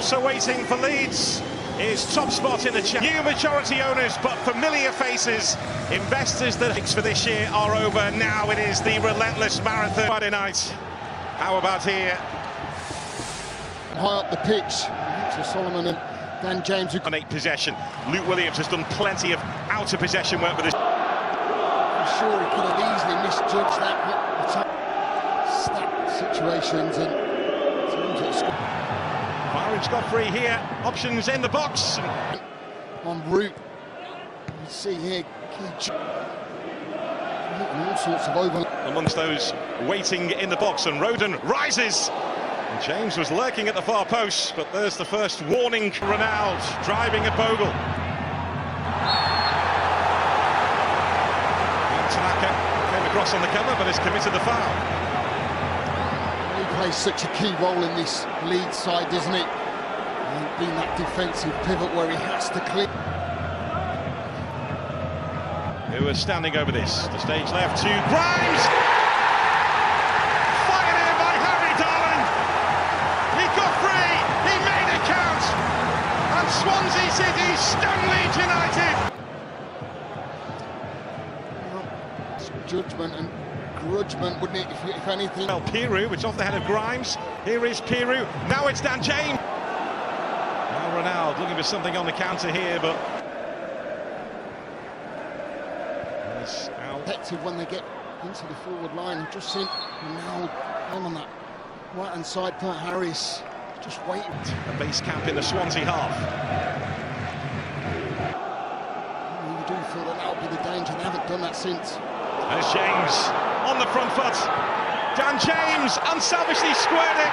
Also waiting for Leeds is top spot in the new majority owners, but familiar faces. Investors that for this year are over. Now it is the relentless marathon. Friday night. How about here? High up the pitch to Solomon and Dan James. On 8 possession. Luke Williams has done plenty of out of possession work with this. I'm sure he could have easily misjudged that situations and Byron's got free here. Options in the box. En route. You see here, all sorts of over. Amongst those waiting in the box, and Roden rises. And James was lurking at the far post, but there's the first warning. Ronaldo driving at Bogle. And Tanaka came across on the cover, but has committed the foul. He plays such a key role in this Leeds side, doesn't he? Being that defensive pivot where he has to clear. Who is standing over this? The stage left to Grimes. Fired in by Harry Darling. He got free. He made it count. And Swansea City stun Leeds United. Well, judgment and grudgement, wouldn't it, if anything? Well, Piru, it's off the head of Grimes. Here is Piru. Now it's Dan James. Now Ronaldo looking for something on the counter here, but he's out. Effective when they get into the forward line. I've just seen Ronaldo on that right-hand side. Pat Harris just waiting. A base camp in the Swansea half. You do feel that that'll be the danger. They haven't done that since. There's James on the front foot. Dan James unselfishly squared it,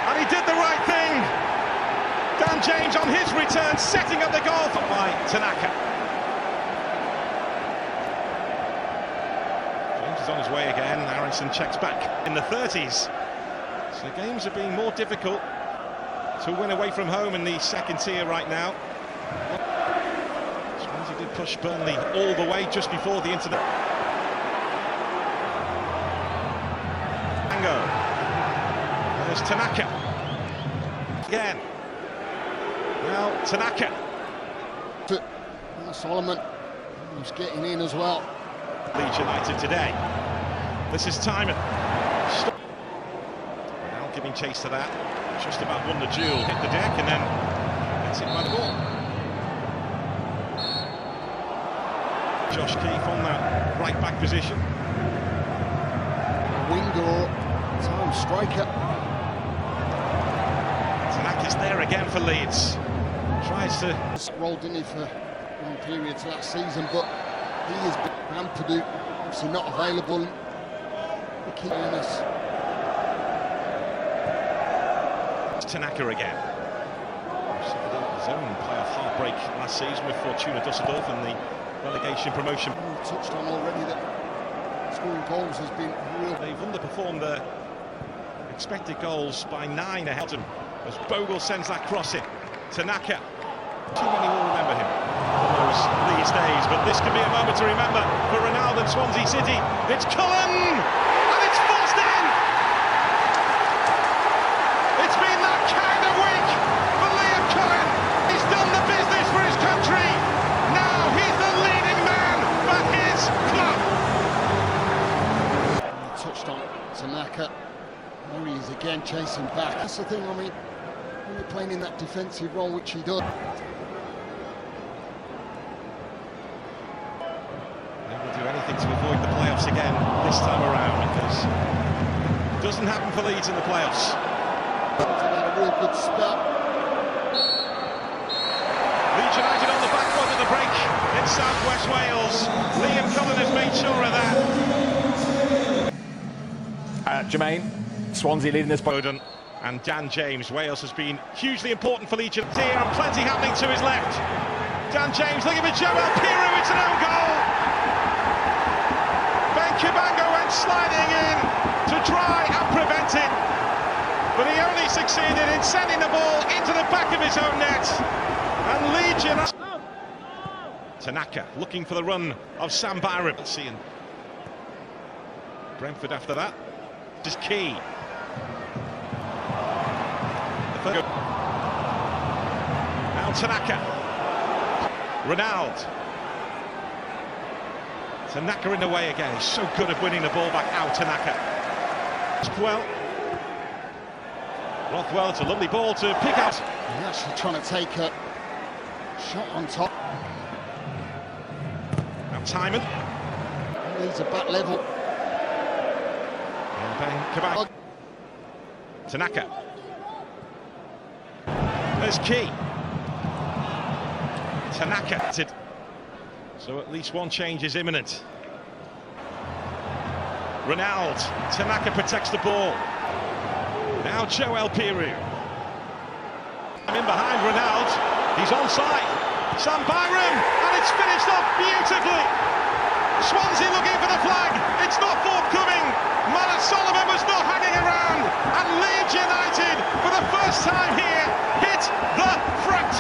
and he did the right thing. Dan James on his return, setting up the goal by Tanaka. James is on his way again. Aronson checks back in the 30s. So games are being more difficult to win away from home in the second tier right now. Swansea did push Burnley all the way just before the internet. There's Tanaka again. Now Tanaka. Solomon who's getting in as well. Leeds United today. This is Timon. Now giving chase to that. Just about won the duel. Hit the deck and then gets hit by the ball. Josh Keefe on that right back position. Winger or time striker. Tanaka's there again for Leeds. Tries to rolled in for long periods last season, but he has been Ampadu, obviously not available. The Tanaka again. Suffered his own playoff heartbreak last season with Fortuna Düsseldorf and the relegation promotion. We touched on already that scoring goals has been real. They've underperformed their expected goals by 9 ahead as Bogle sends that cross in. Tanaka. Too many will remember him from those Leeds days, but this can be a moment to remember for Ronaldo and Swansea City. It's Cullen, and it's forced in. It's been that kind of week for Liam Cullen. He's done the business for his country. Now he's the leading man for his club. Touched on Tanaka. There he is again chasing back. That's the thing, I mean, when you're playing in that defensive role, which he does. They will do anything to avoid the playoffs again this time around, because it doesn't happen for Leeds in the playoffs. A real good spell. Leeds United on the back foot at the break in South West Wales. Liam Cullen has made sure of that. Jermaine, Swansea leading this. Bowden and Dan James. Wales has been hugely important for Leeds United here, and plenty happening to his left. Dan James looking for Joel Piru. It's an own goal. Ben Kibango went sliding in to try and prevent it, but he only succeeded in sending the ball into the back of his own net. And Leeds United. Tanaka looking for the run of Sam Byron. Seeing Brentford after that. This is key. Now Tanaka. Ronaldo. Tanaka in the way again. He's so good at winning the ball back out, Tanaka. Well, Rothwell, it's a lovely ball to pick out. He's actually trying to take a shot on top. Now Timon. Leeds are back level. Kabak. Tanaka. There's Key. Tanaka. So at least one change is imminent. Ronaldo. Tanaka protects the ball. Now Joel Piru. In behind Ronaldo. He's onside. Sam Byram. And it's finished off beautifully. Swansea looking for the flag. It's not forthcoming. Manor Solomon was not hanging around. And Leeds United, for the first time here, hit the front.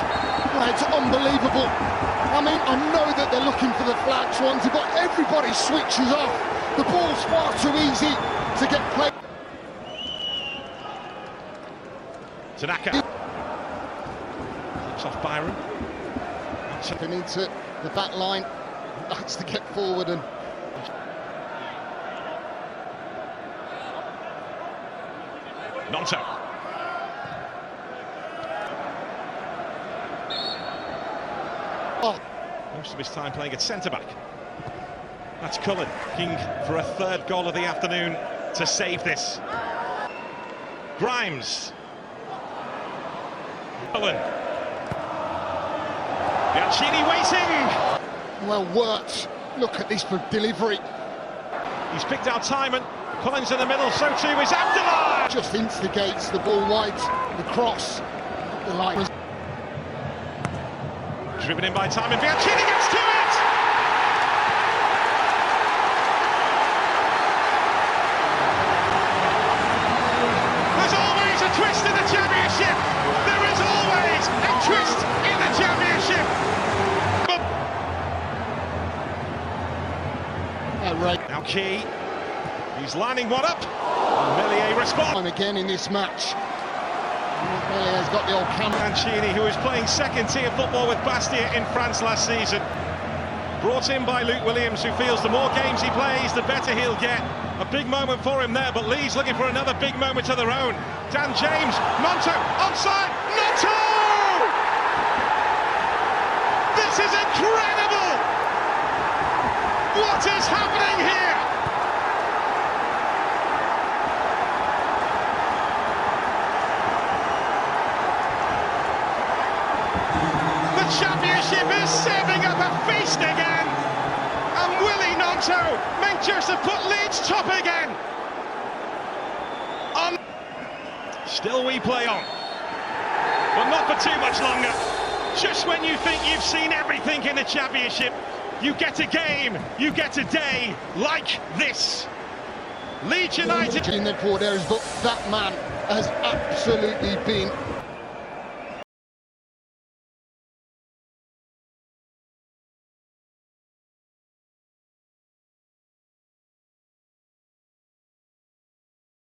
Well, it's unbelievable. I mean, I know that they're looking for the flag, Swansea, but everybody switches off. The ball's far too easy to get played. Tanaka. Keeps off Byron. Chipping into the back line. Likes to get forward and... Nonto. Oh. Most of his time playing at centre-back. That's Cullen, looking for a third goal of the afternoon to save this. Grimes. Cullen. Bianchini waiting. Well worked. Look at this for delivery. He's picked out Timon. Collins in the middle, so too is Abdullah. Just instigates the ball wide. The cross. The line. Driven in by Timon. Bianchini gets to it. There's always a twist in the Championship. There is always a twist in the Championship. Right. Now Key, he's lining one up. Melier responds. Again in this match. Melier's got the old camera. Bianchini, who was playing second-tier football with Bastia in France last season. Brought in by Luke Williams, who feels the more games he plays, the better he'll get. A big moment for him there, but Leeds looking for another big moment of their own. Dan James, Nonto, onside, Nonto! This is incredible! What is happening here? The Championship is serving up a feast again, and Willie Nonto may just have put Leeds top again. Still we play on, but not for too much longer. Just when you think you've seen everything in the Championship, you get a game, you get a day like this. Leeds United in the forward areas, but that man has absolutely been